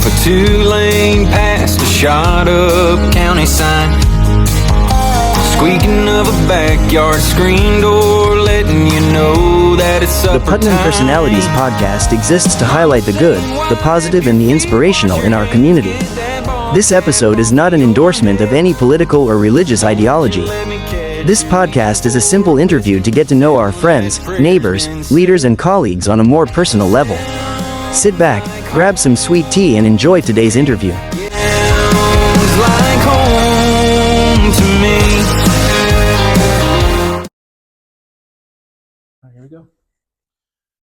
A two-lane past a shot-up county sign, squeaking of a backyard screen door, letting you know that it's The Putnam Personalities podcast exists to highlight the good, the positive, and the inspirational in our community. This episode is not an endorsement of any political or religious ideology. This podcast is a simple interview to get to know our friends, neighbors, leaders, and colleagues on a more personal level. Sit back, grab some sweet tea, and enjoy today's interview. Sounds like home to me. All right, here we go.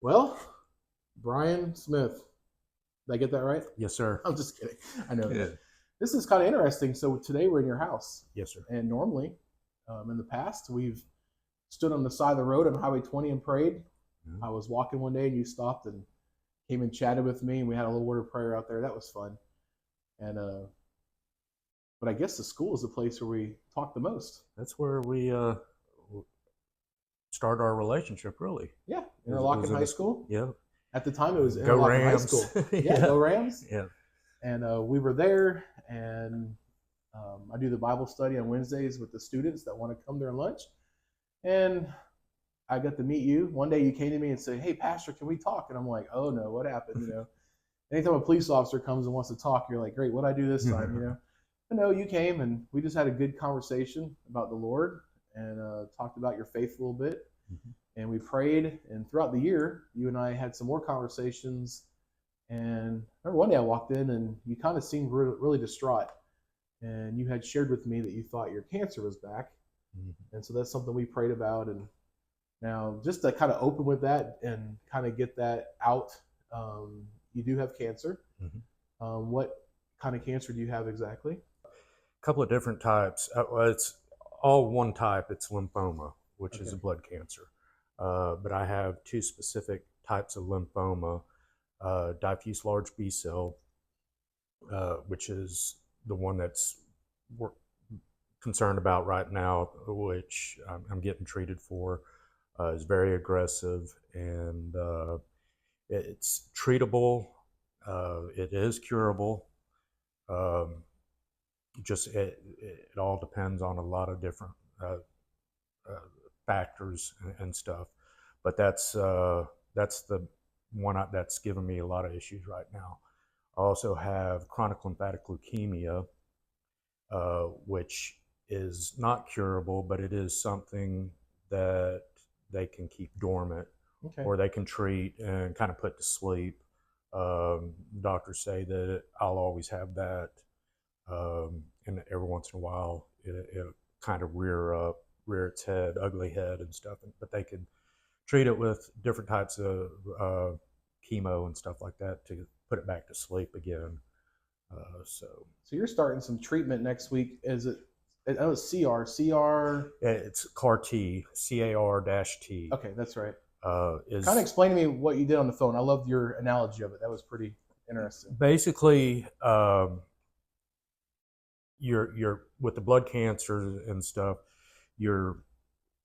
Well, Brian Smith. Did I get that right? Yes, sir. I'm just kidding. I know. Yeah. This is kind of interesting. So today we're in your house. Yes, sir. And normally, in the past, we've stood on the side of the road on Highway 20 and prayed. Mhm. I was walking one day and you stopped and came and chatted with me, and we had a little word of prayer out there. That was fun. And but I guess the school is the place where we talk the most. That's where we start our relationship, really. Yeah, It Interlochen was in High the- School. Yeah. At the time, it was Go Interlochen High Rams. School. Yeah, Yeah. Go Rams. Yeah. And we were there, and I do the Bible study on Wednesdays with the students that want to come during lunch. And I got to meet you. One day you came to me and said, "Hey, Pastor, can we talk?" And I'm like, "Oh no, what happened?" You know, anytime a police officer comes and wants to talk, you're like, "Great, what'd I do this time?" You know. But no, you came and we just had a good conversation about the Lord and talked about your faith a little bit. Mhm. And we prayed. And throughout the year, you and I had some more conversations. And I remember one day I walked in and you kind of seemed really distraught. And you had shared with me that you thought your cancer was back. Mhm. And so that's something we prayed about. And now, just to kind of open with that and kind of get that out, you do have cancer. Mhm. What kind of cancer do you have exactly? A couple of different types. Well, it's all one type. It's lymphoma, which is Okay. a blood cancer. But I have two specific types of lymphoma. Diffuse large B cell, which is the one that's we're concerned about right now, which I'm getting treated for. Is very aggressive, and it's treatable. It is curable. Just it all depends on a lot of different factors and stuff. But that's the one that's given me a lot of issues right now. I also have chronic lymphatic leukemia, which is not curable, but it is something that they can keep dormant, Okay. or they can treat and kind of put to sleep. Doctors say that I'll always have that, and every once in a while it'll kind of rear its head, ugly head and stuff. But they can treat it with different types of chemo and stuff like that to put it back to sleep again. So you're starting some treatment next week. Is it? I know it's CR. it's CAR-T, CAR-T. Okay, that's right. Is Kind of explain to me what you did on the phone. I loved your analogy of it. That was pretty interesting. basically you're with the blood cancers and stuff. Your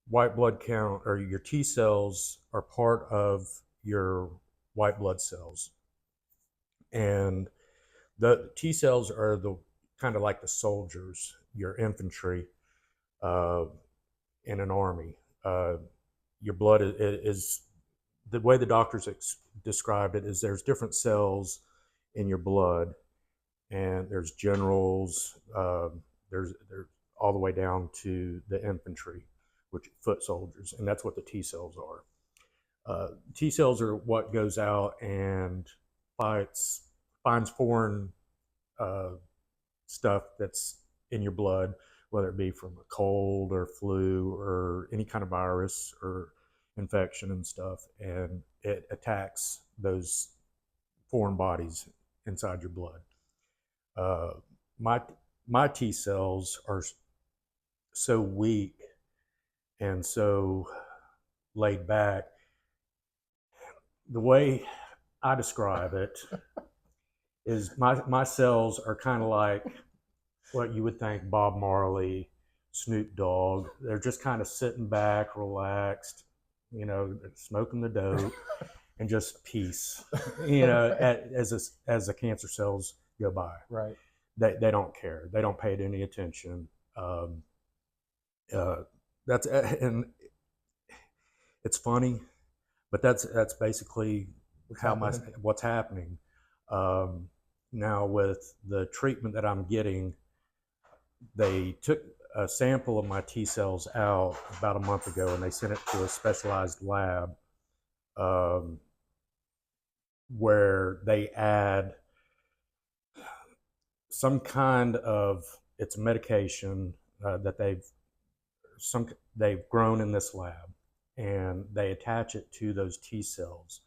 white blood count, or your T cells, are part of your white blood cells, and the T cells are the kind of like the soldiers, your infantry in an army. Your blood is the way the doctors described it is there's different cells in your blood, and there's generals, there's all the way down to the infantry, which foot soldiers, and that's what the T cells are. T cells are what goes out and finds foreign stuff that's in your blood, whether it be from a cold or flu or any kind of virus or infection and stuff, and it attacks those foreign bodies inside your blood. My T cells are so weak and so laid back. The way I describe it is my cells are kind of like what you would think Bob Marley, Snoop Dogg. They're just kind of sitting back, relaxed, smoking the dope. and just peace, as the cancer cells go by. Right. They don't care. They don't pay it any attention. That's and it's funny, but that's basically what's happening. Now with the treatment that I'm getting, they took a sample of my T cells out about a month ago, and they sent it to a specialized lab where they add some kind of it's medication that they've grown in this lab, and they attach it to those T cells,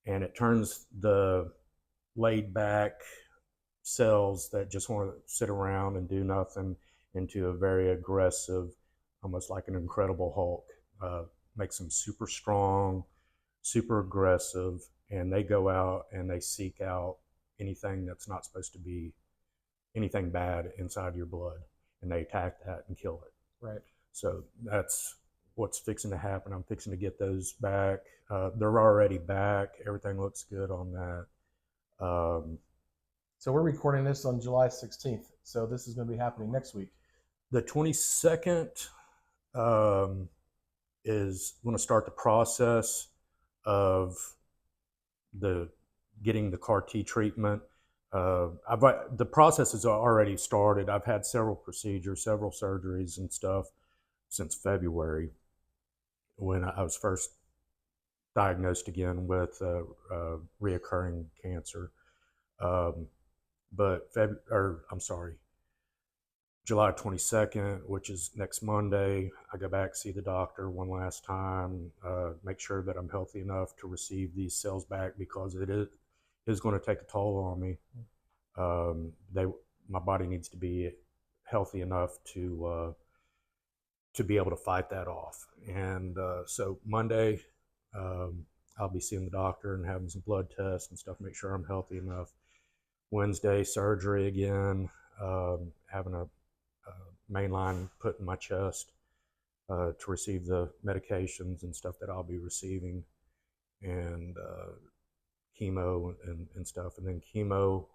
and it turns the laid back cells that just want to sit around and do nothing into a very aggressive, almost like an Incredible Hulk. Makes them super strong, super aggressive, and they go out and they seek out anything that's not supposed to be anything bad inside your blood, and they attack that and kill it. Right. So that's what's fixing to happen. I'm fixing to get those back. They're already back. Everything looks good on that. So we're recording this on July 16th. So this is going to be happening next week. The 22nd is going to start the process of getting the CAR T treatment. The process has already started. I've had several procedures, several surgeries and stuff since February, when I was first diagnosed again with reoccurring cancer. July 22nd, which is next Monday, I go back, see the doctor one last time, make sure that I'm healthy enough to receive these cells back, because it is going to take a toll on me. My body needs to be healthy enough to be able to fight that off. And so Monday, I'll be seeing the doctor and having some blood tests and stuff, make sure I'm healthy enough. Wednesday, surgery again, having a main line put in my chest to receive the medications and stuff that I'll be receiving, and chemo and stuff. And then chemo,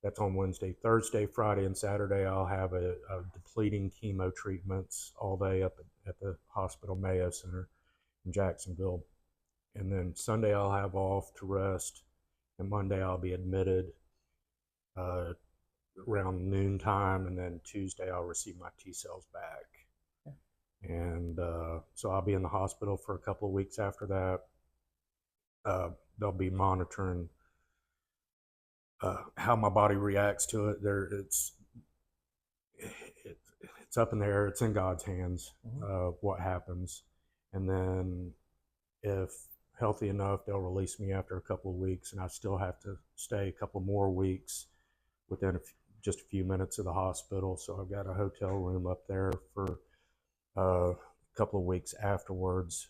that's on Wednesday. Thursday, Friday, and Saturday, I'll have a depleting chemo treatments all day up at the hospital, Mayo Center in Jacksonville. And then Sunday, I'll have off to rest. And Monday, I'll be admitted around noontime. And then Tuesday, I'll receive my T cells back. Okay. And so I'll be in the hospital for a couple of weeks after that. They'll be monitoring how my body reacts to it. It's up in the air. It's in God's hands, what happens. And then if healthy enough, they'll release me after a couple of weeks, and I still have to stay a couple more weeks within just a few minutes of the hospital. So I've got a hotel room up there for a couple of weeks afterwards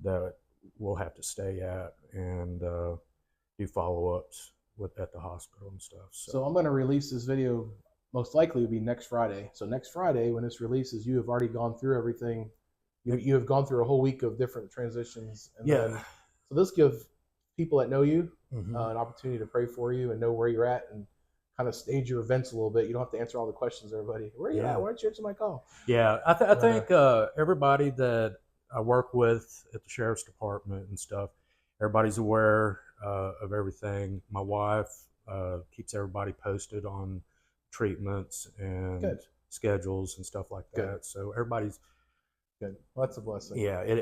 that we'll have to stay at and do follow-ups at the hospital and stuff. So I'm going to release this video, most likely will be next Friday. So next Friday, when this releases, you have already gone through everything. You have gone through a whole week of different transitions. And then, so this gives people that know you an opportunity to pray for you and know where you're at, and kind of stage your events a little bit. You don't have to answer all the questions, everybody. Where are you at? Why don't you answer my call? Yeah, I think everybody that I work with at the Sheriff's Department and stuff, everybody's aware of everything. My wife keeps everybody posted on treatments and schedules and stuff like that. Good. So everybody's good. Well, that's a blessing. Yeah, it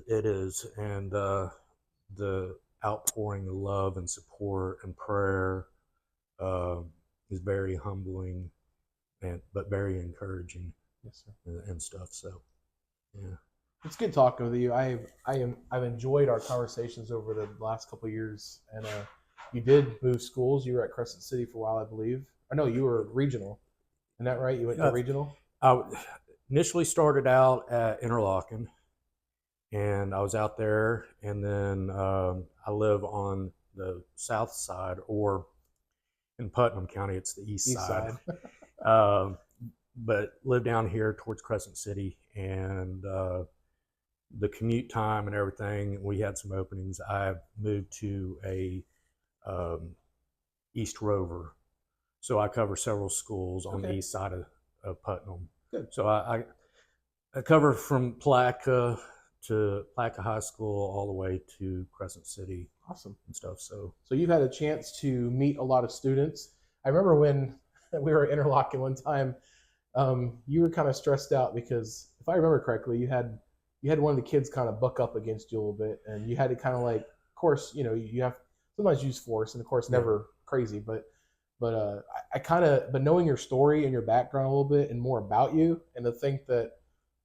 is, and the outpouring of love and support and prayer is very humbling, but very encouraging. Yes, sir. And stuff. So, yeah. It's good talking with you. I've enjoyed our conversations over the last couple of years, and you did move schools. You were at Crescent City for a while, I believe. I know you were regional. Isn't that right? You went to regional? I initially started out at Interlochen, and I was out there, and then I live on the south side, or in Putnam County, it's the east side. But lived down here towards Crescent City, and the commute time and everything, we had some openings. I moved to a East Rover, so I cover several schools on the Okay. east side of Putnam. Good. So I cover from Palatka to Palatka High School all the way to Crescent City Awesome. and stuff. So So you've had a chance to meet a lot of students. I remember when we were at Interlochen one time, you were kind of stressed out because if I remember correctly, you had one of the kids kind of buck up against you a little bit, and you had to kind of like, of course, you have sometimes use force, and of course, never crazy, but I kind of, but knowing your story and your background a little bit and more about you, and to think that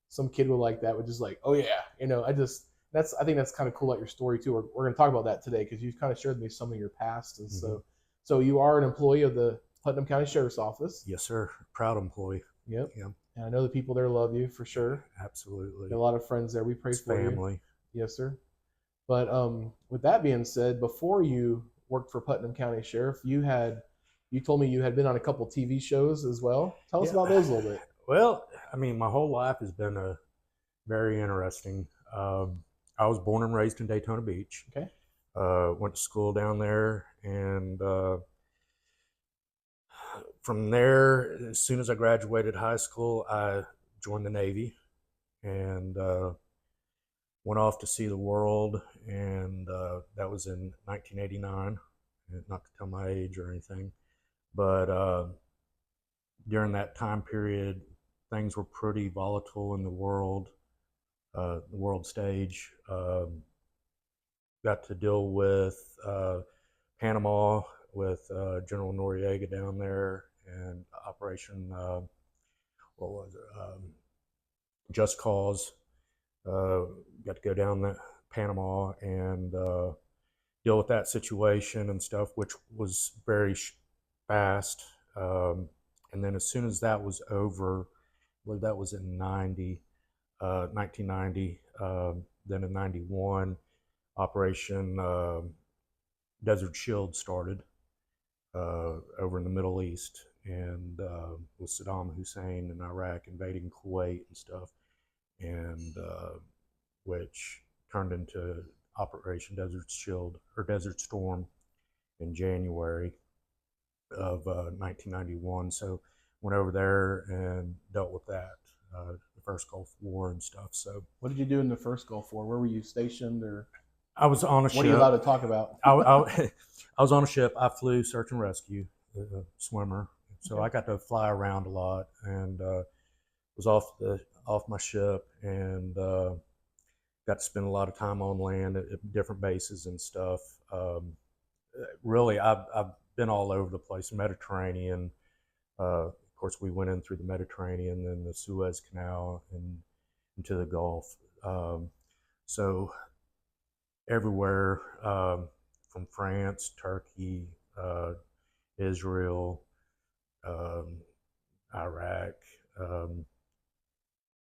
some kid would like that would just like, oh yeah, I think that's kind of cool about your story too. We're going to talk about that today because you've kind of shared with me some of your past, and so you are an employee of the Putnam County Sheriff's Office. yes, sir. Proud employee. Yep. Yeah. And I know the people there love you for sure. Absolutely. Got a lot of friends there. We pray It's for you. family. Yes, sir. But with that being said, before you worked for Putnam County Sheriff, you told me you had been on a couple TV shows as well. Tell us about those a little bit. Well, I mean, my whole life has been very interesting. I was born and raised in Daytona Beach. Okay. Went to school down there, and from there, as soon as I graduated high school, I joined the Navy and went off to see the world. And that was in 1989. Not to tell my age or anything, but during that time period, things were pretty volatile in the world stage. Got to deal with Panama with General Noriega down there, and Operation what was it? Just Cause. Got to go down to Panama and deal with that situation and stuff, which was very fast. And then as soon as that was over, I believe that was in 1990, then in 91, Operation Desert Shield started over in the Middle East, and with Saddam Hussein in Iraq invading Kuwait and stuff, and which turned into Operation Desert Shield or Desert Storm in January of 1991. So went over there and dealt with that, the first Gulf War and stuff. So What did you do in the first Gulf War? Where were you stationed, or I was on a ship. what are you allowed to talk about? I was on a ship. I flew search and rescue, swimmer. So I got to fly around a lot, and was off my ship, and got to spend a lot of time on land at different bases and stuff. Really, I've been all over the place. Mediterranean. Of course, we went in through the Mediterranean, then the Suez Canal, and into the Gulf. So everywhere from France, Turkey, Israel, Iraq,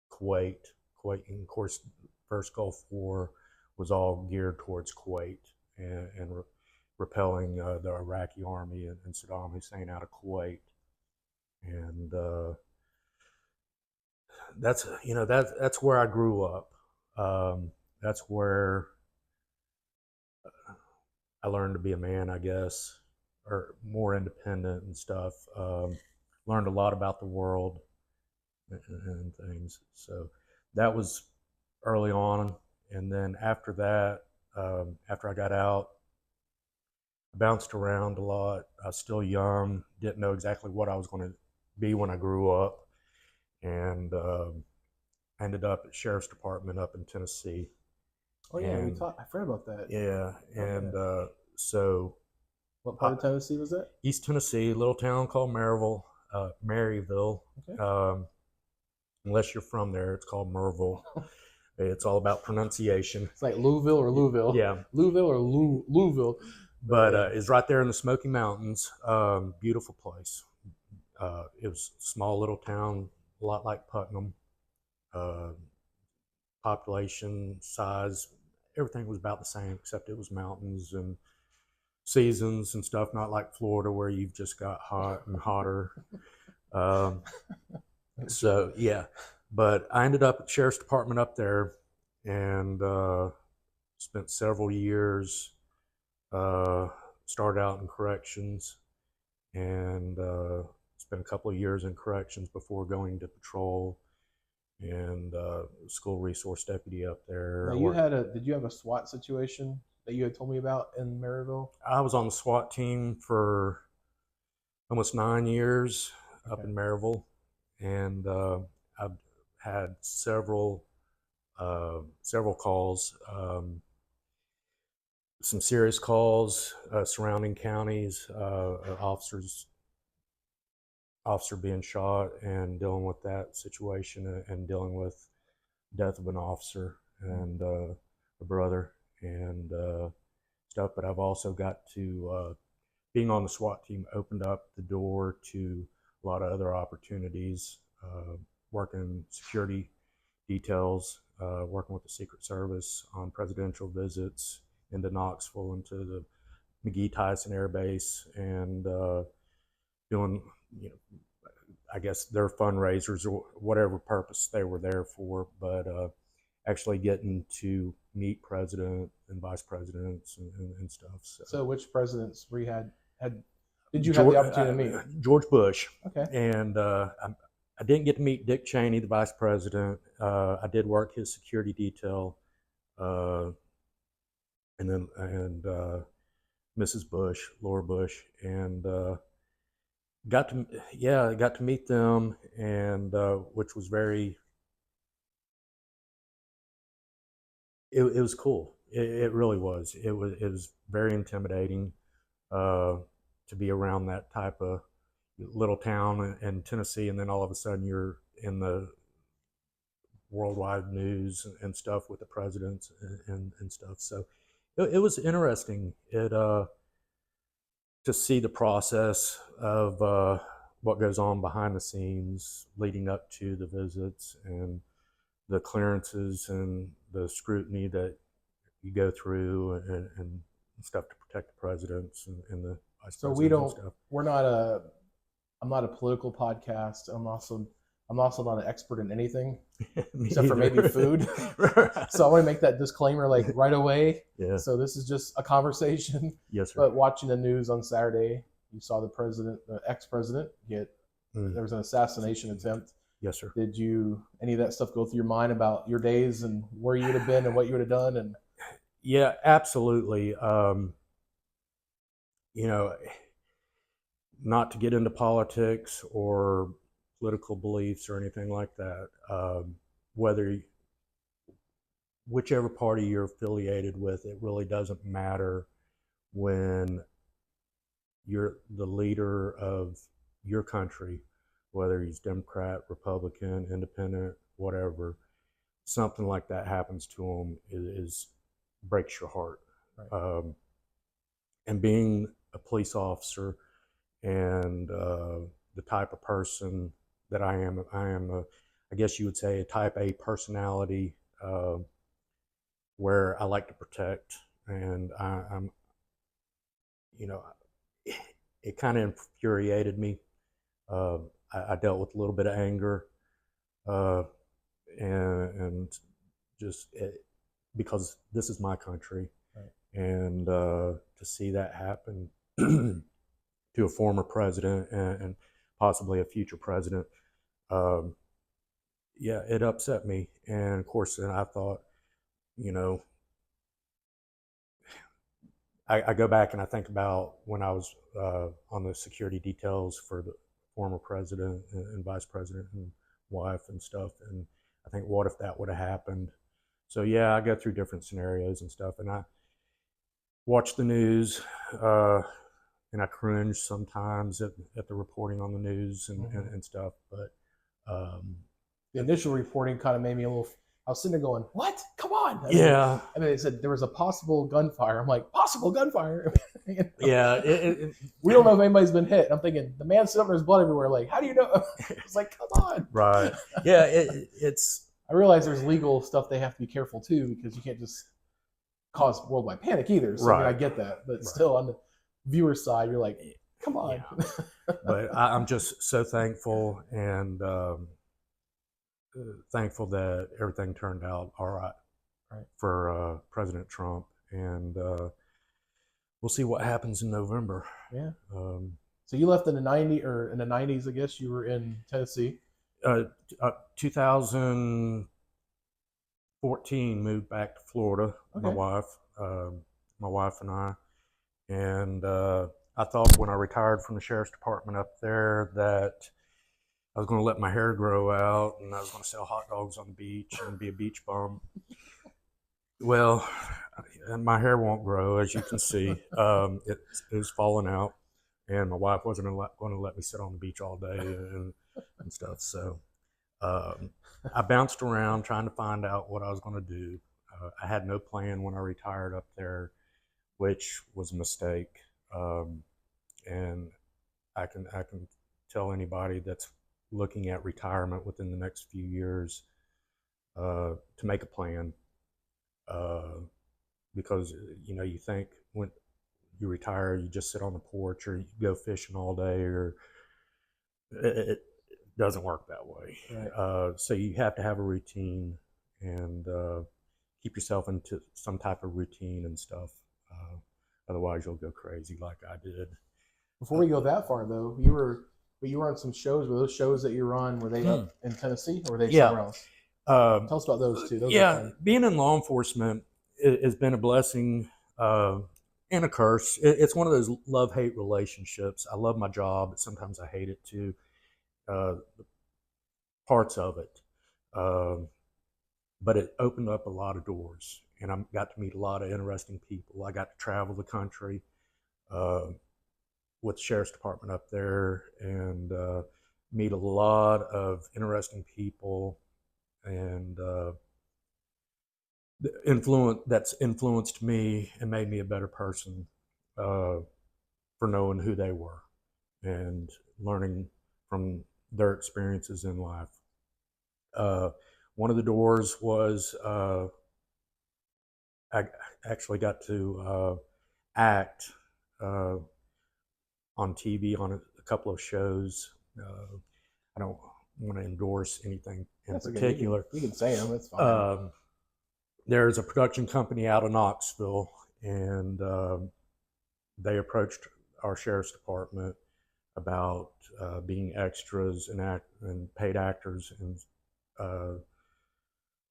Kuwait, and of course, first Gulf War was all geared towards Kuwait and repelling the Iraqi army and Saddam Hussein out of Kuwait. And that's where I grew up. That's where I learned to be a man, I guess, or more independent and stuff. Learned a lot about the world and things. So that was early on. And then after that, after I got out, I bounced around a lot. I was still young, didn't know exactly what I was going to be when I grew up. And ended up at Sheriff's Department up in Tennessee. Oh yeah, I forgot about that. Yeah, and so what part of Tennessee was that? East Tennessee, a little town called Maryville. Okay. Unless you're from there, it's called Merville. It's all about pronunciation. It's like Louisville or Louisville. Yeah, Louisville or Louisville. But it's right there in the Smoky Mountains. Beautiful place. It was a small little town, a lot like Putnam. Population, size, everything was about the same, except it was mountains and seasons and stuff, not like Florida where you've just got hot and hotter. So yeah, but I ended up at Sheriff's Department up there, and spent several years. Started out in corrections, and spent a couple of years in corrections before going to patrol and school resource deputy up there. Now did you have a SWAT situation that you had told me about in Maryville? I was on the SWAT team for almost 9 years up Okay. in Maryville, and I've had several calls, some serious calls, surrounding counties, officer being shot and dealing with that situation, and dealing with death of an officer and a brother and stuff. But I've also got to being on the SWAT team opened up the door to a lot of other opportunities, working security details, working with the Secret Service on presidential visits into Knoxville, into the McGee-Tyson Air Base, and doing, I guess their fundraisers or whatever purpose they were there for, but actually getting to meet president and vice presidents and stuff. So which presidents did you have the opportunity to meet? George Bush. Okay. And I didn't get to meet Dick Cheney, the vice president. I did work his security detail, and Mrs. Bush, Laura Bush, and got to meet them, and which was very. It was cool. It really was. It was very intimidating to be around that type of little town in Tennessee, and then all of a sudden you're in the worldwide news and stuff with the presidents and stuff. So it was interesting. To see the process of what goes on behind the scenes leading up to the visits, and the clearances and the scrutiny that you go through, and stuff to protect the presidents and the vice presidents. So I'm not a political podcast. I'm also not an expert in anything Me except for either. maybe food. So I want to make that disclaimer like right away. Yeah. So this is just a conversation. Yes, sir. But watching the news on Saturday, you saw the ex-president there was an assassination attempt. Yes, sir. Did any of that stuff go through your mind about your days and where you would have been and what you would have done? And yeah, absolutely. Not to get into politics or political beliefs or anything like that. Whichever party you're affiliated with, it really doesn't matter when you're the leader of your country, whether he's Democrat, Republican, Independent, whatever. Something like that happens to him is breaks your heart. Right. And being a police officer and the type of person that I am I guess you would say a type A personality, where I like to protect, and I'm it kind of infuriated me. I dealt with a little bit of anger, and just because this is my country, right. And to see that happen to a former president and possibly a future president, it upset me. And of course, then I thought, I go back and I think about when I was on the security details for the former president and vice president and wife and stuff, and I think, what if that would have happened? So I go through different scenarios and stuff, and I watch the news, and I cringe sometimes at the reporting on the news and stuff. But the initial reporting kind of made me a little. I was sitting there going, "What? Come on!" And then they said there was a possible gunfire. I'm like, "Possible gunfire?" Yeah. We don't know if anybody's been hit. I'm thinking the man's sitting up, there's blood everywhere. Like, how do you know? It's like, come on. Right. Yeah. It's. I realize there's legal stuff they have to be careful too, because you can't just cause worldwide panic either. So I get that, but still, on the viewer side, you're like, come on. Yeah. But I'm just so thankful and thankful that everything turned out all right. for President Trump, and we'll see what happens in November. Yeah. So you left in the '90s, I guess. You were in Tennessee. 2014, moved back to Florida. Okay. My wife and I, and I thought when I retired from the sheriff's department up there that I was going to let my hair grow out and I was going to sell hot dogs on the beach and be a beach bum. Well, and my hair won't grow, as you can see. It was falling out, and my wife wasn't going to let me sit on the beach all day and stuff. So I bounced around trying to find out what I was going to do. I had no plan when I retired up there, which was a mistake. And I can tell anybody that's looking at retirement within the next few years to make a plan. Because you think when you retire you just sit on the porch or you go fishing all day, or it doesn't work that way. Right. So you have to have a routine and keep yourself into some type of routine and stuff. Otherwise you'll go crazy like I did. Before we go that far, though, you were on some shows. Were those shows that you were on, were they up in Tennessee, or were they somewhere else? Tell us about those two. Those are fun. Being in law enforcement has been a blessing and a curse. It's one of those love-hate relationships. I love my job, but sometimes I hate it too. Parts of it. But it opened up a lot of doors, and I got to meet a lot of interesting people. I got to travel the country with the sheriff's department up there and meet a lot of interesting people, and that's influenced me and made me a better person for knowing who they were and learning from their experiences in life. One of the doors was I actually got to act on TV on a couple of shows. I don't want to endorse anything in particular. Okay. You can say them. That's fine. There's a production company out of Knoxville, and they approached our sheriff's department about being extras and paid actors in a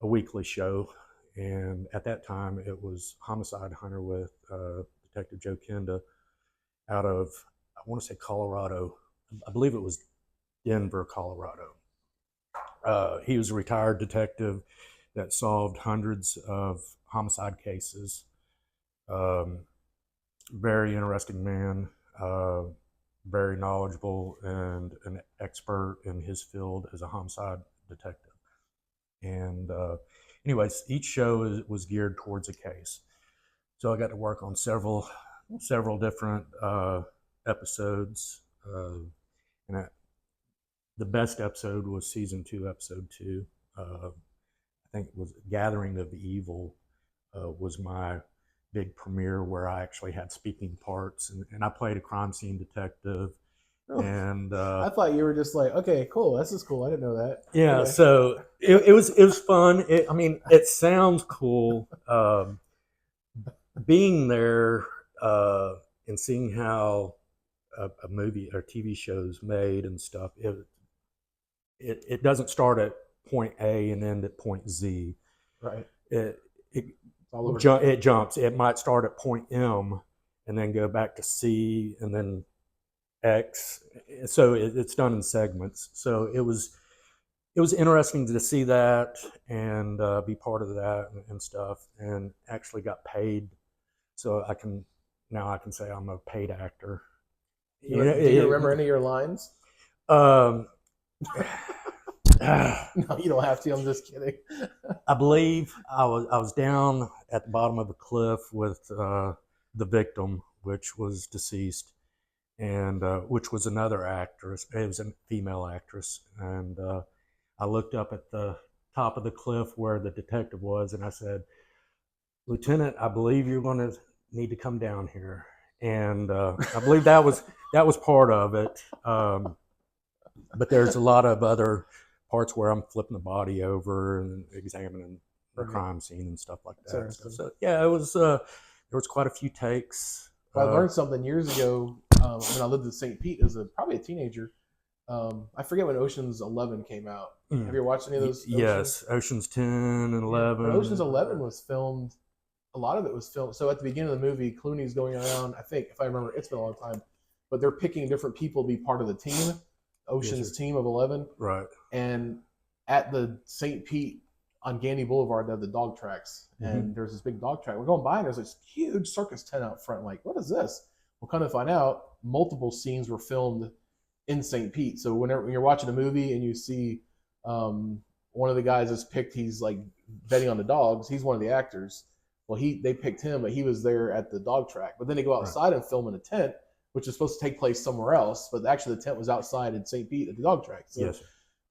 weekly show. And at that time, it was Homicide Hunter with Detective Joe Kenda out of, I want to say, Colorado. I believe it was Denver, Colorado. He was a retired detective that solved hundreds of homicide cases. Very interesting man, very knowledgeable, and an expert in his field as a homicide detective. And anyways, each show was geared towards a case. So I got to work on several different episodes. And the best episode was season 2, episode 2. I think it was Gathering of the Evil was my big premiere, where I actually had speaking parts, and I played a crime scene detective. Oh, and I thought you were just like, okay, cool, this is cool. I didn't know that. Yeah, okay. So it was fun. It sounds cool. Being there and seeing how a movie or TV show's made and stuff, it doesn't start at point A and end at point Z. Right. It jumps. It might start at point M and then go back to C and then X. So it's done in segments. So it was interesting to see that and be part of that and stuff, and actually got paid. So I can say I'm a paid actor. Do you remember any of your lines? No, you don't have to. I'm just kidding. I believe I was down at the bottom of a cliff with the victim, which was deceased, and which was another actress. It was a female actress, and I looked up at the top of the cliff where the detective was, and I said, "Lieutenant, I believe you're going to need to come down here." And I believe that was part of it. But there's a lot of other parts where I'm flipping the body over and examining the Right. crime scene and stuff like That's that. interesting. So yeah, it was there was quite a few takes. Well, I learned something years ago when I lived in St. Pete as probably a teenager. I forget when Ocean's 11 came out. Have you ever watched any of those? Yes, Ocean's 10 and 11. When Ocean's 11 was filmed, a lot of it was filmed. So at the beginning of the movie, Clooney's going around. I think, if I remember, it's been a long time, but they're picking different people to be part of the team, Ocean's team of 11. Right. And at the St. Pete on Gandy Boulevard, they have the dog tracks, and there's this big dog track. We're going by, and there's this huge circus tent out front. Like, what is this? We'll kind of find out multiple scenes were filmed in St. Pete. So when you're watching a movie and you see one of the guys is picked, he's like betting on the dogs. He's one of the actors. Well, they picked him, but he was there at the dog track. But then they go outside and film in a tent, which is supposed to take place somewhere else. But actually, the tent was outside in St. Pete at the dog track. So yes.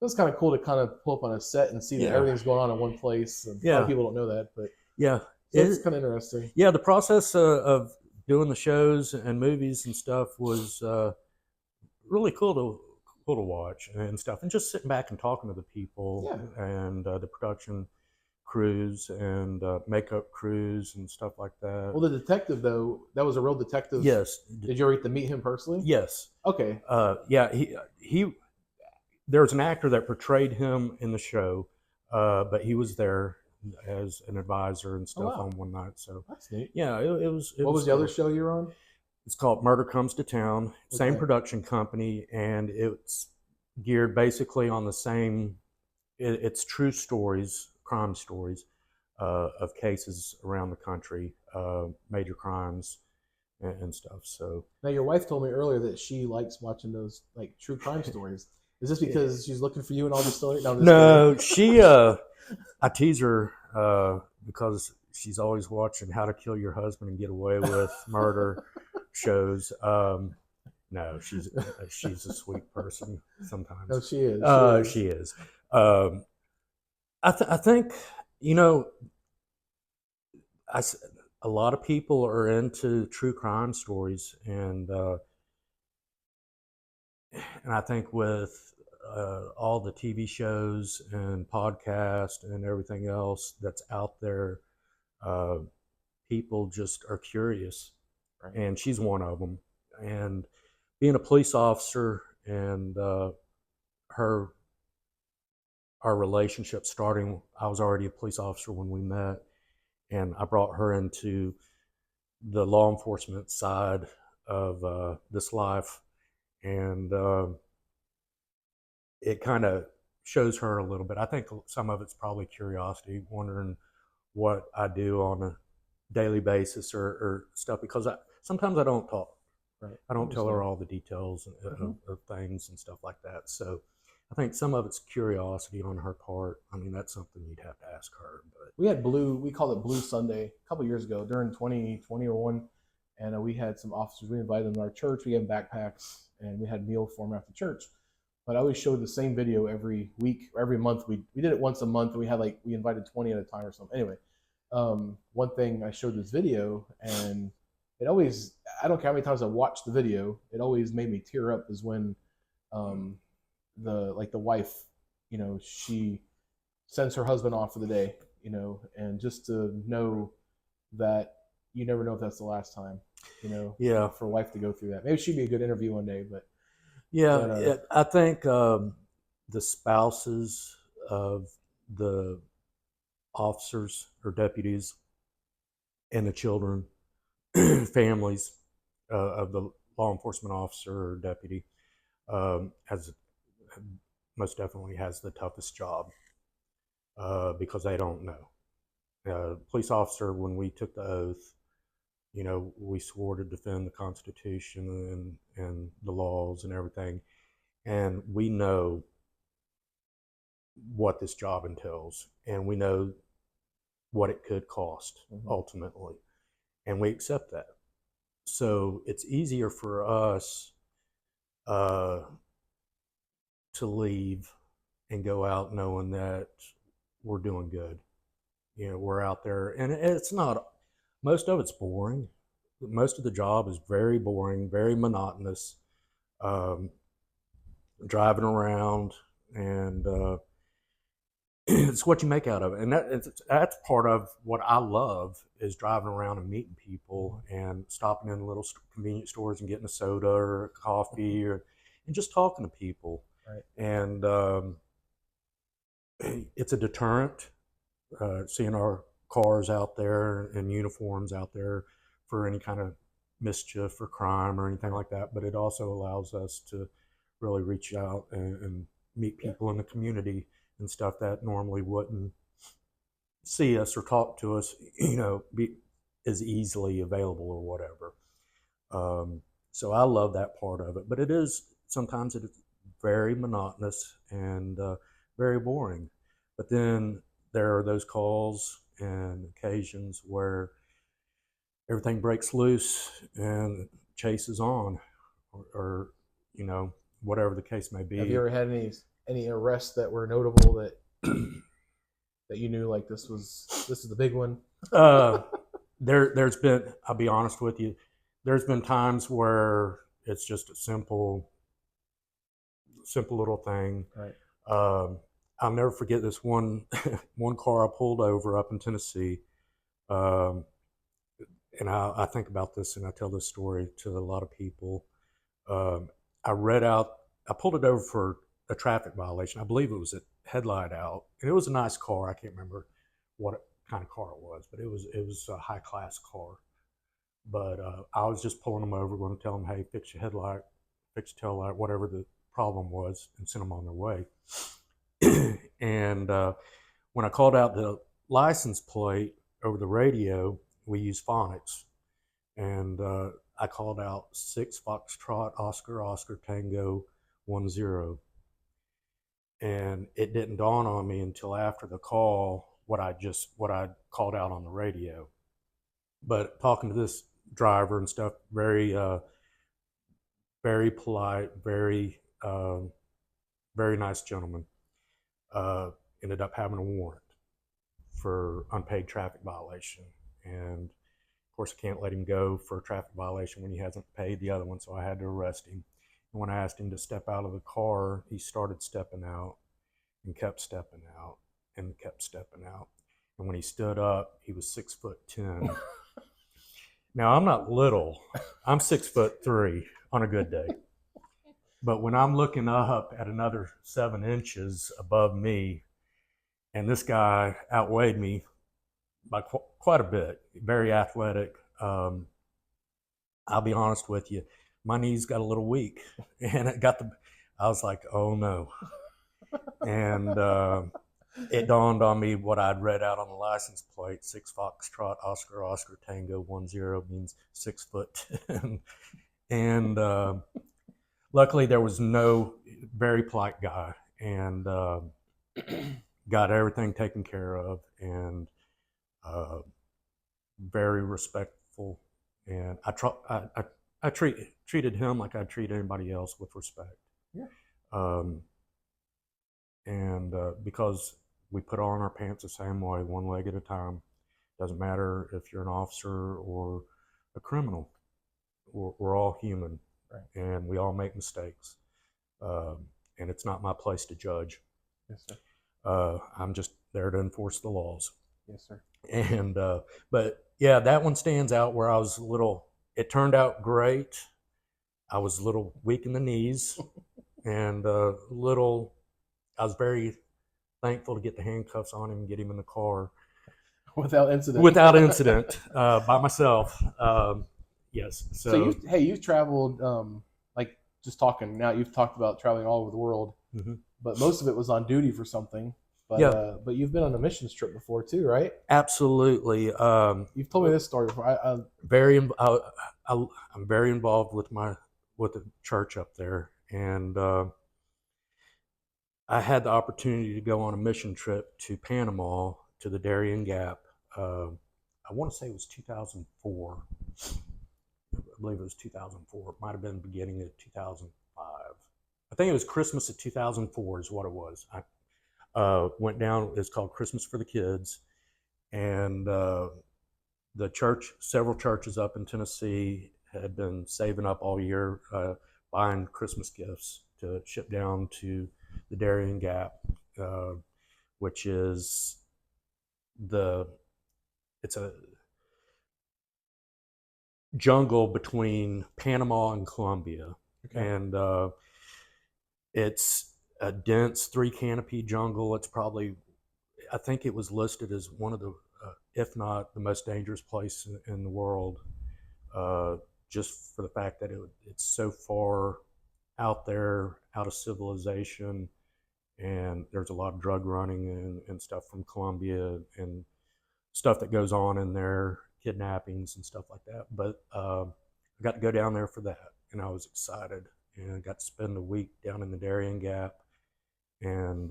It's kind of cool to kind of pull up on a set and see that everything's going on in one place. And a lot of people don't know that, but it's kind of interesting. Yeah, the process of doing the shows and movies and stuff was really cool to watch and stuff, and just sitting back and talking to the people and the production crews and makeup crews and stuff like that. Well, the detective though, that was a real detective. Yes. Did you ever get to meet him personally? Yes. Okay. Yeah, he there's an actor that portrayed him in the show, but he was there as an advisor and stuff on one night. So that's neat. Yeah, it was. What was the other show you were on? It's called Murder Comes to Town. Same production company, and it's geared basically on the same. It's true stories, crime stories, of cases around the country, major crimes and stuff. So now, your wife told me earlier that she likes watching those like true crime stories. Is this because she's looking for you in all the stories? No, she. I tease her because she's always watching How to Kill Your Husband and Get Away with Murder shows. No, she's a sweet person sometimes. No, she is. She is. I think a lot of people are into true crime stories, and I think with all the TV shows and podcasts and everything else that's out there, people just are curious, and she's one of them. And being a police officer and our relationship starting, I was already a police officer when we met, and I brought her into the law enforcement side of this life, and it kind of shows her a little bit. I think some of it's probably curiosity, wondering what I do on a daily basis or stuff, because sometimes I don't talk. Right. I don't tell her all the details of things and stuff like that. So I think some of it's curiosity on her part. I mean, that's something you'd have to ask her. But we had we called it Blue Sunday a couple years ago during 2021, and we had some officers. We invited them to our church. We gave them backpacks, and we had a meal for them after church. But I always showed the same video every week or every month. We did it once a month, and we invited 20 at a time or something. Anyway, one thing, I showed this video, and it always, I don't care how many times I watched the video, it always made me tear up, is when the wife, she sends her husband off for the day, and just to know that you never know if that's the last time, for a wife to go through that. Maybe she'd be a good interview one day, but I think the spouses of the officers or deputies and the children, families of the law enforcement officer or deputy most definitely has the toughest job because they don't know. Police officer, when we took the oath, we swore to defend the Constitution and the laws and everything, and we know what this job entails, and we know what it could cost ultimately, and we accept that. So it's easier for us to leave and go out knowing that we're doing good. We're out there, and it's not, most of it's boring. Most of the job is very boring, very monotonous. Driving around and it's what you make out of it, and that's part of what I love is driving around and meeting people and stopping in little convenience stores and getting a soda or a coffee and just talking to people. Right. And it's a deterrent, seeing our cars out there and uniforms out there for any kind of mischief or crime or anything like that. But it also allows us to really reach out and meet people in the community and stuff that normally wouldn't see us or talk to us, be as easily available or whatever. So I love that part of it, but sometimes it is very monotonous and very boring. But then there are those calls and occasions where everything breaks loose and chase is on, or whatever the case may be. Have you ever had any arrests that were notable that that you knew like this is the big one? There's been, I'll be honest with you, there's been times where it's just a simple little thing. Right. I'll never forget this one car I pulled over up in Tennessee. And I think about this and I tell this story to a lot of people. I pulled it over for a traffic violation. I believe it was a headlight out, and it was a nice car. I can't remember what kind of car it was, but it was a high class car. But I was just pulling them over, going to tell them, hey, fix your headlight, fix your tail light, whatever the problem was, and send them on their way. And when I called out the license plate over the radio, we use phonics, and I called out 6 Foxtrot Oscar Oscar Tango 10, and it didn't dawn on me until after the call what I called out on the radio. But talking to this driver and stuff, very polite, very nice gentleman. Ended up having a warrant for unpaid traffic violation, and of course I can't let him go for a traffic violation when he hasn't paid the other one, so I had to arrest him. And when I asked him to step out of the car, he started stepping out and kept stepping out and kept stepping out. And when he stood up, he was 6'10". Now I'm not little. I'm 6'3" on a good day. But when I'm looking up at another 7 inches above me, and this guy outweighed me by quite a bit, very athletic. I'll be honest with you, my knees got a little weak, and I was like, oh no. And it dawned on me what I'd read out on the license plate: 6 Foxtrot Oscar Oscar Tango 10 means 6 foot. And luckily there was no, very polite guy, and got everything taken care of, and very respectful. And I treated him like I'd treat anybody else, with respect. Yeah. And because we put on our pants the same way, one leg at a time. Doesn't matter if you're an officer or a criminal. We're all human, right, and we all make mistakes. And it's not my place to judge. Yes, sir. I'm just there to enforce the laws. Yes, sir. And but yeah, that one stands out where I was a little. It turned out great. I was a little weak in the knees, and I was very thankful to get the handcuffs on him and get him in the car Without incident. By myself. Yes. So you've traveled, like, just talking now, you've talked about traveling all over the world, mm-hmm. but most of it was on duty for something. But yeah. But you've been on a missions trip before too, right? Absolutely. You've told me this story before. I'm very involved with the church up there, and I had the opportunity to go on a mission trip to Panama, to the Darien Gap. I want to say it was 2004. I believe it was 2004. It might have been the beginning of 2005. I think it was Christmas of 2004 is what it was. I went down. It's called Christmas for the Kids, and the church, several churches up in Tennessee, had been saving up all year, buying Christmas gifts to ship down to the Darien Gap, which is it's a jungle between Panama and Colombia. Okay. And it's a dense 3 canopy jungle. It's probably, I think it was listed as one of the, if not the most dangerous place in the world, just for the fact that it's so far out there, out of civilization, and there's a lot of drug running and stuff from Colombia and stuff that goes on in there, kidnappings and stuff like that. But I got to go down there for that, and I was excited, and I got to spend a week down in the Darien Gap, and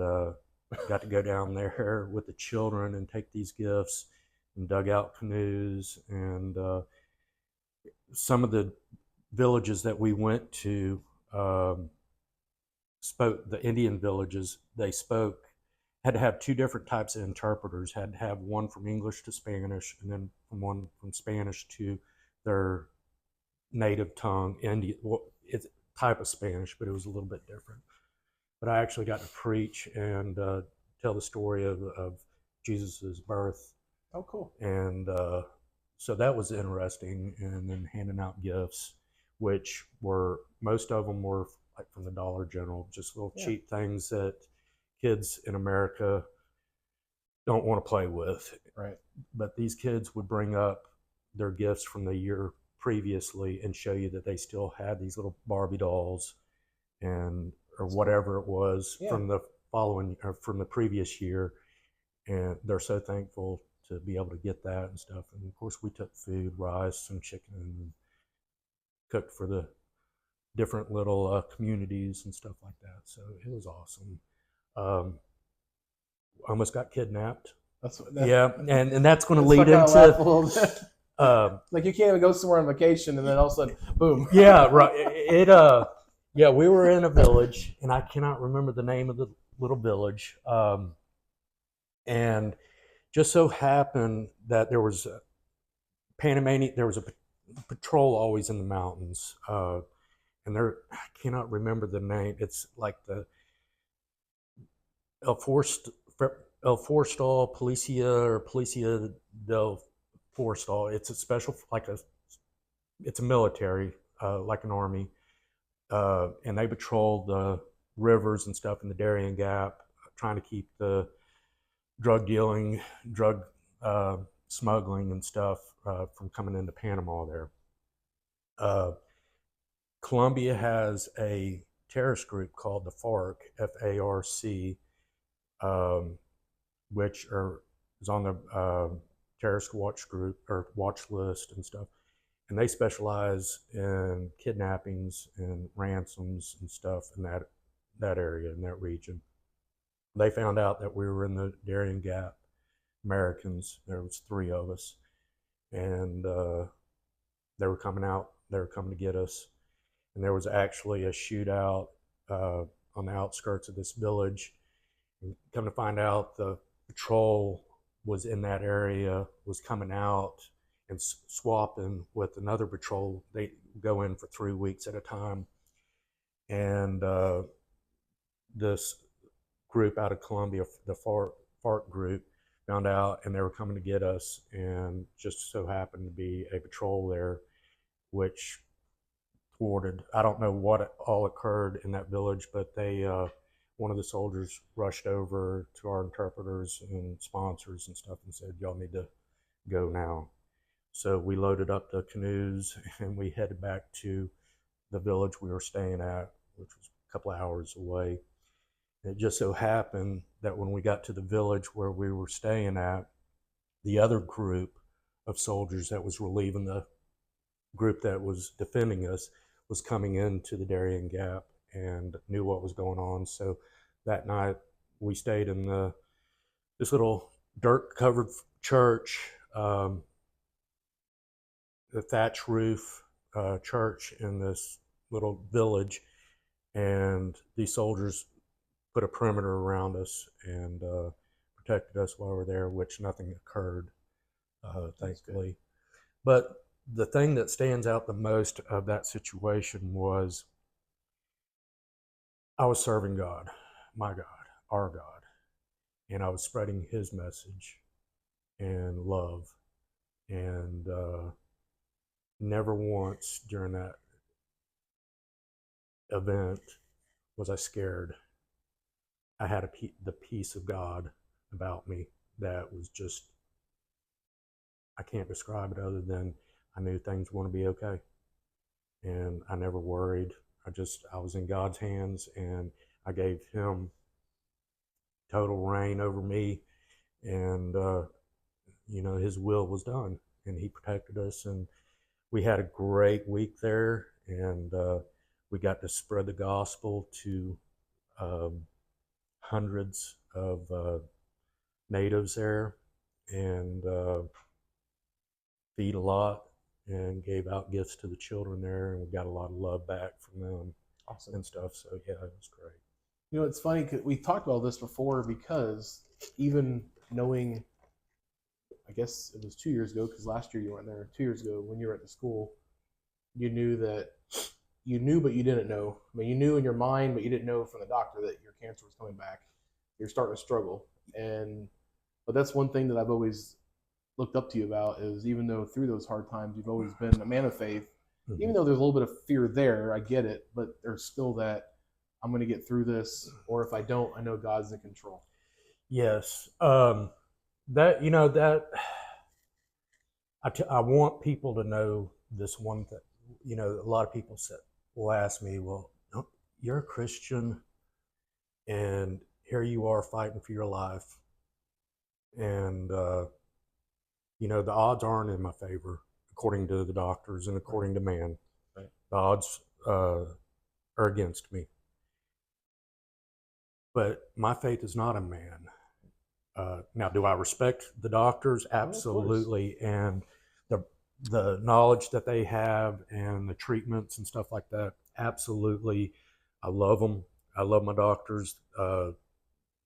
got to go down there with the children and take these gifts and dug out canoes. And some of the villages that we went to spoke, the Indian villages, they spoke, had to have 2 different types of interpreters, had to have one from English to Spanish, and then one from Spanish to their native tongue, Indian. Well, it's type of Spanish, but it was a little bit different. But I actually got to preach and tell the story of Jesus's birth. Oh, cool. And so that was interesting. And then handing out gifts, which were, most of them were like from the Dollar General, just little cheap things that kids in America don't want to play with. Right. But these kids would bring up their gifts from the year previously and show you that they still had these little Barbie dolls and or whatever it was from the following or from the previous year, and they're so thankful to be able to get that and stuff. And of course, we took food, rice, and chicken, and cooked for the different little communities and stuff like that. So it was awesome. Almost got kidnapped. And that's going to lead into like you can't even go somewhere on vacation and then all of a sudden, boom. Yeah, right. We were in a village, and I cannot remember the name of the little village. And just so happened that there was a Panamanian, there was a patrol always in the mountains. And I cannot remember the name. It's like the El Forestal Policia or Policia del Forestal. It's a special, it's a military, like an army. And they patrol the rivers and stuff in the Darien Gap, trying to keep the drug dealing, drug smuggling and stuff from coming into Panama there. Colombia has a terrorist group called the FARC, F-A-R-C, which is on the terrorist watch group or watch list and stuff. And they specialize in kidnappings and ransoms and stuff in that area, in that region. They found out that we were in the Darien Gap, Americans. There was 3 of us, and they were coming out. They were coming to get us, and there was actually a shootout on the outskirts of this village. And come to find out, the patrol was in that area, was coming out and swapping with another patrol. They go in for 3 weeks at a time. And this group out of Colombia, the FARC group, found out, and they were coming to get us, and just so happened to be a patrol there, which thwarted. I don't know what all occurred in that village, but they, one of the soldiers rushed over to our interpreters and sponsors and stuff and said, "Y'all need to go now." So we loaded up the canoes and we headed back to the village we were staying at, which was a couple of hours away. And it just so happened that when we got to the village where we were staying at, the other group of soldiers that was relieving the group that was defending us was coming into the Darien Gap and knew what was going on. So that night we stayed in this little dirt-covered church, the thatch roof church in this little village, and these soldiers put a perimeter around us and protected us while we were there, which nothing occurred, thankfully. But the thing that stands out the most of that situation was I was serving God, my God, our God. and I was spreading his message and love, and never once during that event was I scared. I had the peace of God about me that was just, I can't describe it other than I knew things were going to be okay. And I never worried. I was in God's hands, and I gave him total reign over me. And, his will was done, and he protected us. And we had a great week there, and we got to spread the gospel to hundreds of natives there, and feed a lot, and gave out gifts to the children there, and we got a lot of love back from them. Awesome. And stuff. So yeah, it was great. It's funny, 'cause we talked about this before, because even knowing, I guess it was 2 years ago, because last year you weren't there. 2 years ago, when you were at the school, you knew, but you didn't know. I mean, you knew in your mind, but you didn't know from the doctor that your cancer was coming back. You're starting to struggle, but that's one thing that I've always looked up to you about, is even though through those hard times you've always been a man of faith. Mm-hmm. Even though there's a little bit of fear there, I get it, but there's still that I'm going to get through this, or if I don't, I know God's in control. Yes. That I want people to know this one thing. A lot of people will ask me, well, you're a Christian, and here you are fighting for your life, and the odds aren't in my favor according to the doctors and according to man. Right. The odds are against me. But my faith is not in man. Now, do I respect the doctors? Absolutely. And the knowledge that they have and the treatments and stuff like that, absolutely. I love them. I love my doctors.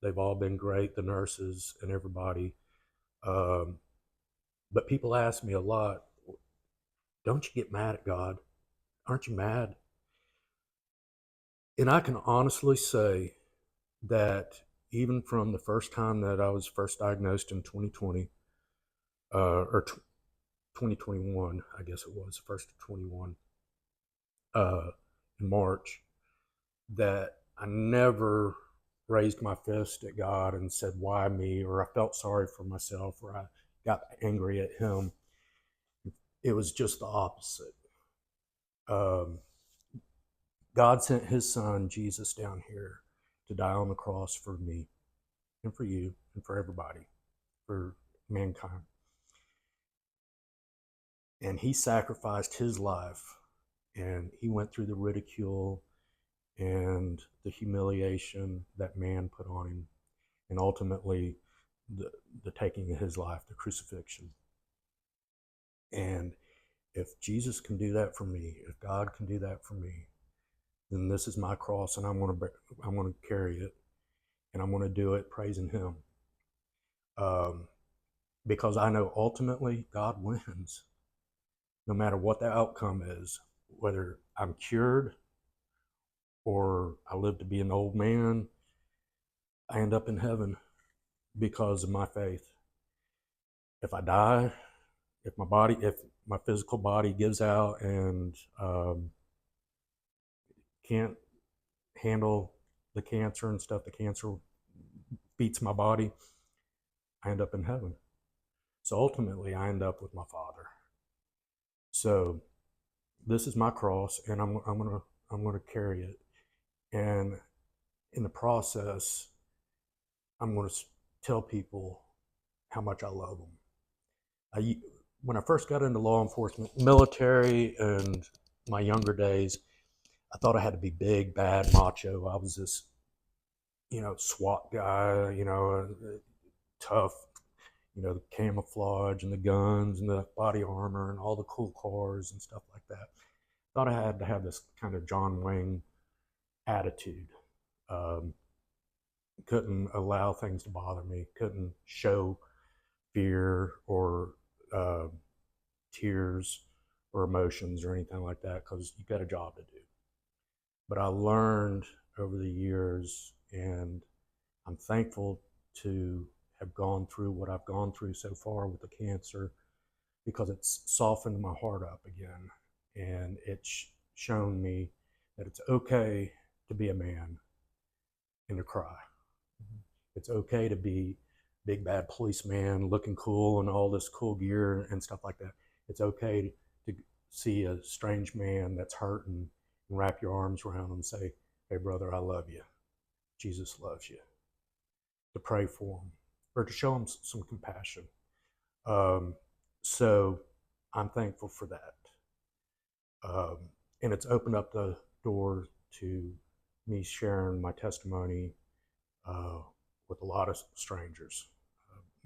They've all been great, the nurses and everybody. But people ask me a lot, don't you get mad at God? Aren't you mad? And I can honestly say that even from the first time that I was first diagnosed in 2020, or 2021, I guess it was, first of 21, in March, that I never raised my fist at God and said, why me? Or I felt sorry for myself, or I got angry at him. It was just the opposite. God sent his son, Jesus, down here to die on the cross for me and for you and for everybody, for mankind. And he sacrificed his life, and he went through the ridicule and the humiliation that man put on him, and ultimately the taking of his life, the crucifixion. And if Jesus can do that for me, if God can do that for me, then this is my cross, and I'm going to carry it, and I'm going to do it praising him. Because I know ultimately God wins, no matter what the outcome is, whether I'm cured or I live to be an old man, I end up in heaven because of my faith. If I die, if my physical body gives out and can't handle the cancer and stuff, the cancer beats my body, I end up in heaven. So ultimately, I end up with my Father. So this is my cross, and I'm gonna carry it. And in the process, I'm going to tell people how much I love them. When I first got into law enforcement, military, and my younger days, I thought I had to be big, bad, macho. I was this, SWAT guy, tough, the camouflage and the guns and the body armor and all the cool cars and stuff like that. Thought I had to have this kind of John Wayne attitude. Couldn't allow things to bother me. Couldn't show fear or tears or emotions or anything like that, because you got a job to do. But I learned over the years, and I'm thankful to have gone through what I've gone through so far with the cancer, because it's softened my heart up again, and it's shown me that it's okay to be a man and to cry. It's okay to be big bad policeman looking cool and all this cool gear and stuff like that. It's okay to see a strange man that's hurting and wrap your arms around him and say, hey brother, I love you. Jesus loves you. To pray for him or to show him some compassion. So I'm thankful for that. And it's opened up the door to me sharing my testimony with a lot of strangers.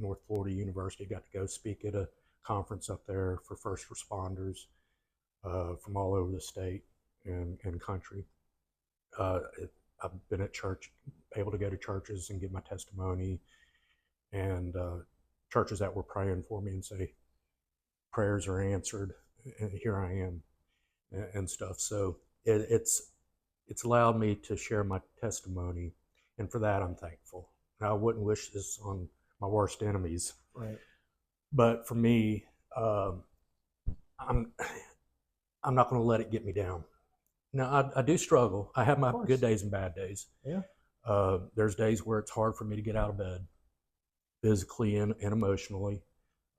North Florida University, got to go speak at a conference up there for first responders from all over the state and country. I've been at church, able to go to churches and give my testimony, and churches that were praying for me and say, prayers are answered, and here I am, and stuff. So it's allowed me to share my testimony, and for that I'm thankful. Now, I wouldn't wish this on my worst enemies, Right. but for me, I'm not going to let it get me down. Now, I do struggle. I have my good days and bad days. Yeah. There's days where it's hard for me to get out of bed, physically and emotionally,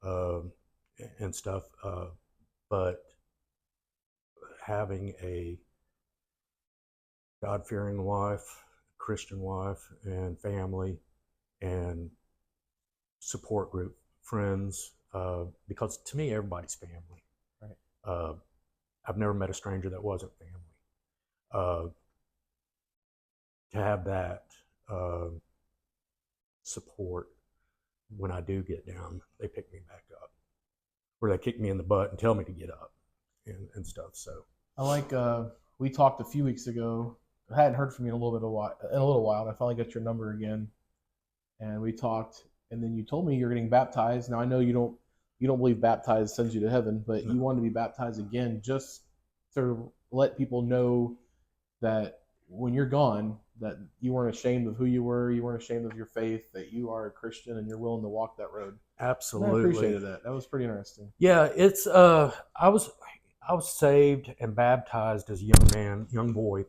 and stuff. But having a God-fearing wife, Christian wife, and family, and support group, friends, because to me, everybody's family. Right. I've never met a stranger that wasn't family. To have that support when I do get down, they pick me back up, or they kick me in the butt and tell me to get up and stuff. So I like we talked a few weeks ago. I hadn't heard from you in a little while. And I finally got your number again, and we talked. And then you told me you're getting baptized. Now I know you don't believe baptized sends you to heaven, but you want to be baptized again just to let people know that when you're gone, that you weren't ashamed of who you were, you weren't ashamed of your faith, that you are a Christian and you're willing to walk that road. absolutely, And I appreciated that. That was pretty interesting. Yeah, it's I was saved and baptized as a young boy,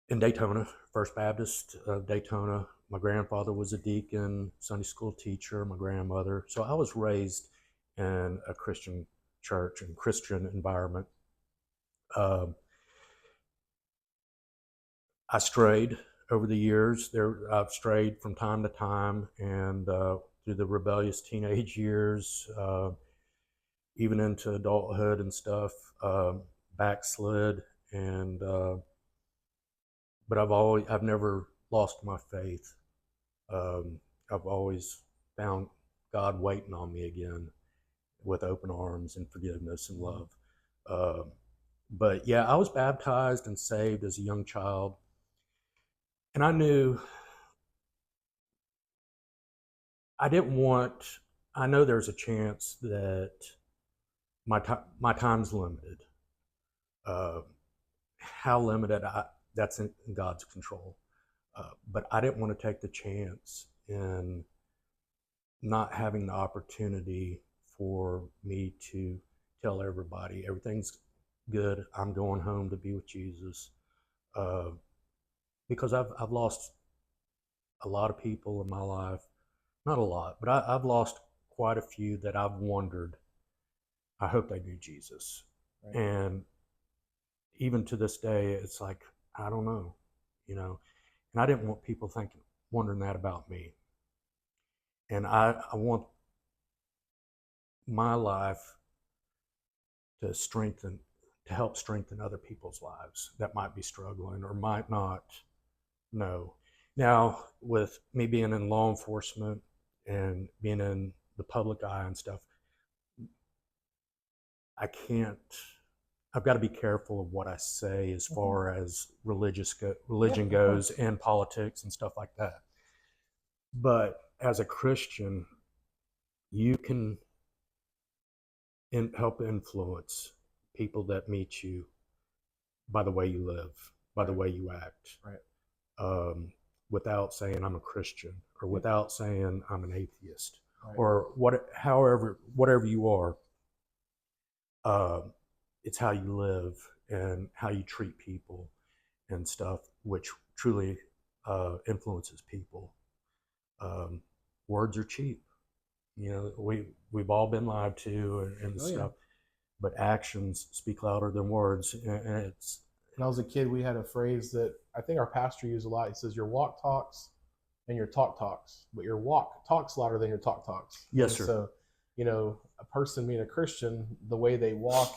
in Daytona, First Baptist of Daytona. My grandfather was a deacon, Sunday school teacher, my grandmother. So I was raised in a Christian church and Christian environment. I strayed over the years. I've strayed from time to time, and through the rebellious teenage years, even into adulthood and stuff, backslid, and but I've never lost my faith. I've always found God waiting on me again with open arms and forgiveness and love. But yeah, I was baptized and saved as a young child, and I knew I know there's a chance that my time's limited. How limited, that's in God's control. But I didn't want to take the chance in not having the opportunity for me to tell everybody everything's good, I'm going home to be with Jesus. Because I've lost a lot of people in my life. Not a lot, but I've lost quite a few that I've wondered, I hope they knew Jesus. Right. And even to this day, it's like, I don't know, and I didn't want people wondering that about me. And I want my life to help strengthen other people's lives that might be struggling or might not know. Now, with me being in law enforcement and being in the public eye and stuff, I've got to be careful of what I say as far as religion goes and politics and stuff like that. But as a Christian, you can help influence people that meet you by the way you live, by the way you act. Right. without saying I'm a Christian, or without saying I'm an atheist, Right. or whatever you are. It's how you live and how you treat people and stuff, which truly influences people. Words are cheap. You know, we've all been lied to and Oh, yeah. stuff, but actions speak louder than words. And it's When I was a kid, we had a phrase that I think our pastor used a lot. He says, "Your walk talks and your talk talks, but your walk talks louder than your talk talks." Yes, And sir. So, you know, a person being a Christian, the way they walk,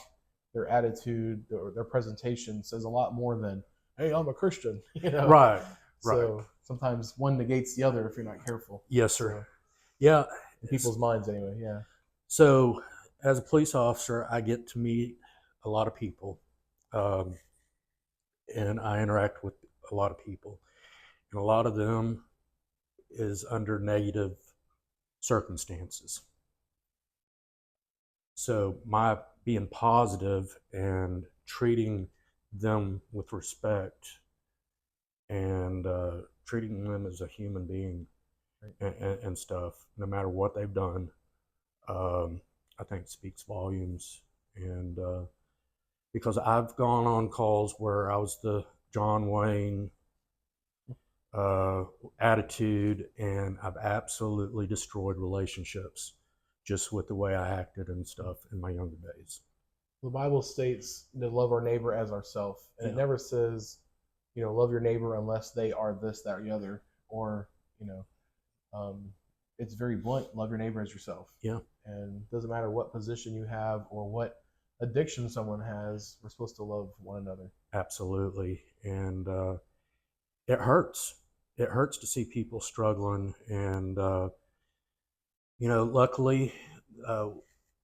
their attitude, their presentation says a lot more than, "Hey, I'm a Christian." You know, right. So sometimes one negates the other if you're not careful. Yes, sir. So, Yeah. in people's minds, anyway. Yeah. So, as a police officer, I get to meet a lot of people, and I interact with a lot of people, and a lot of them is under negative circumstances. So, my being positive and treating them with respect and treating them as a human being and stuff, no matter what they've done, I think speaks volumes. And because I've gone on calls where I was the John Wayne attitude, and I've absolutely destroyed relationships just with the way I acted and stuff in my younger days. The Bible states to love our neighbor as ourselves, and it Yeah. never says, you know, love your neighbor unless they are this, that, or the other, or you know, it's very blunt. Love your neighbor as yourself. Yeah. And it doesn't matter what position you have or what addiction someone has. We're supposed to love one another. Absolutely. And it hurts. It hurts to see people struggling. And, you know, luckily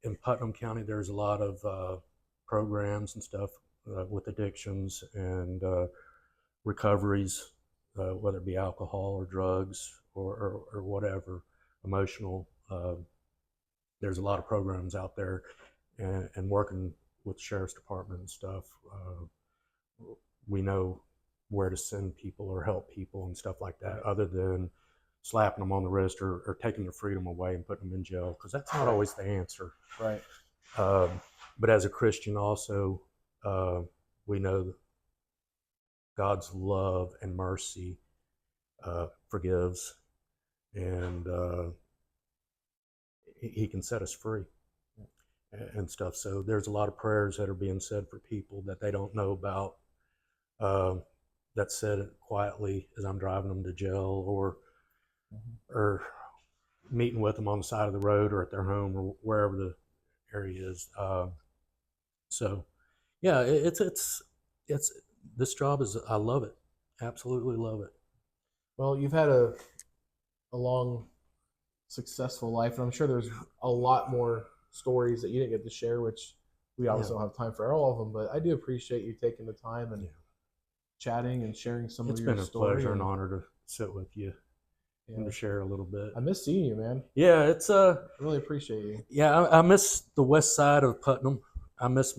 in Putnam County, there's a lot of programs and stuff with addictions and recoveries, whether it be alcohol or drugs or whatever, emotional. There's a lot of programs out there, and working with the sheriff's department and stuff, we know where to send people or help people and stuff like that, other than slapping them on the wrist or taking their freedom away and putting them in jail, because that's not always the answer. Right. But as a Christian also, we know God's love and mercy forgives, and he can set us free and stuff. So there's a lot of prayers that are being said for people that they don't know about, that's said quietly as I'm driving them to jail or meeting with them on the side of the road or at their home or wherever the area is. So yeah, it's this job is, I love it. Absolutely love it. Well, you've had a long, successful life, and I'm sure there's a lot more stories that you didn't get to share, which we obviously don't have time for all of them. But I do appreciate you taking the time and chatting and sharing some It's of your been a story. pleasure and honor to sit with you and Yeah. to share a little bit. I miss seeing you, man. Yeah, it's I really appreciate you. yeah, I miss the west side of Putnam. I miss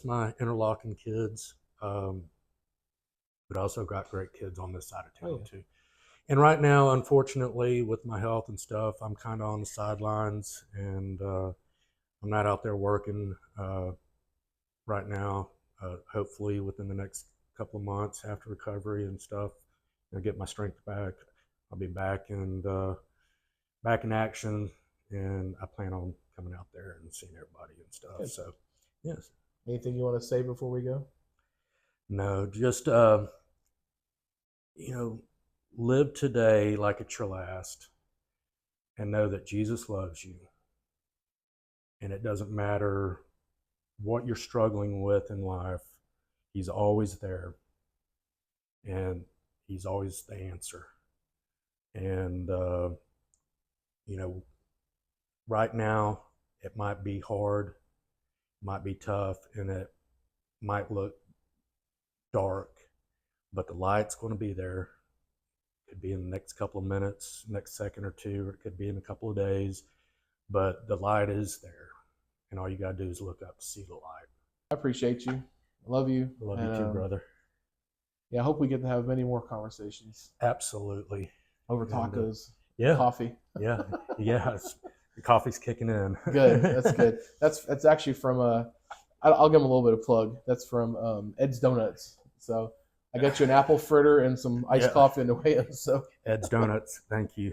my Interlochen kids, but I also got great kids on this side of town too. And right now, unfortunately, with my health and stuff, I'm kind of on the sidelines, and I'm not out there working right now. Hopefully, within the next couple of months after recovery and stuff, I'll get my strength back. I'll be back and back in action, and I plan on coming out there and seeing everybody and stuff. Good. So, yes. Anything you want to say before we go? No, just live today like it's your last, and know that Jesus loves you, and it doesn't matter what you're struggling with in life. He's always there, and he's always the answer. And right now it might be hard, might be tough, and it might look dark, but the light's going to be there. Could be in the next couple of minutes, next second or two, or it could be in a couple of days, but the light is there, and all you got to do is look up to see the light. I appreciate you. I love you. I love you too, brother. Yeah, I hope we get to have many more conversations Absolutely. over And, tacos, Yeah. coffee. Yeah. Yeah. The coffee's kicking in. Good. That's good. That's actually from I'll give them a little bit of plug. That's from Ed's Donuts. So I got you an apple fritter and some iced Yeah. coffee on the way in. So Ed's Donuts. Thank you.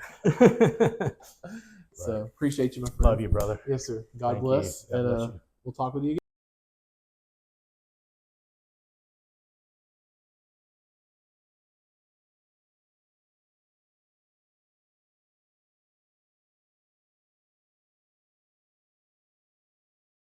so appreciate you, my friend. Love you, brother. Yes, sir. God Thank bless. you. God And bless you. we'll talk with you again.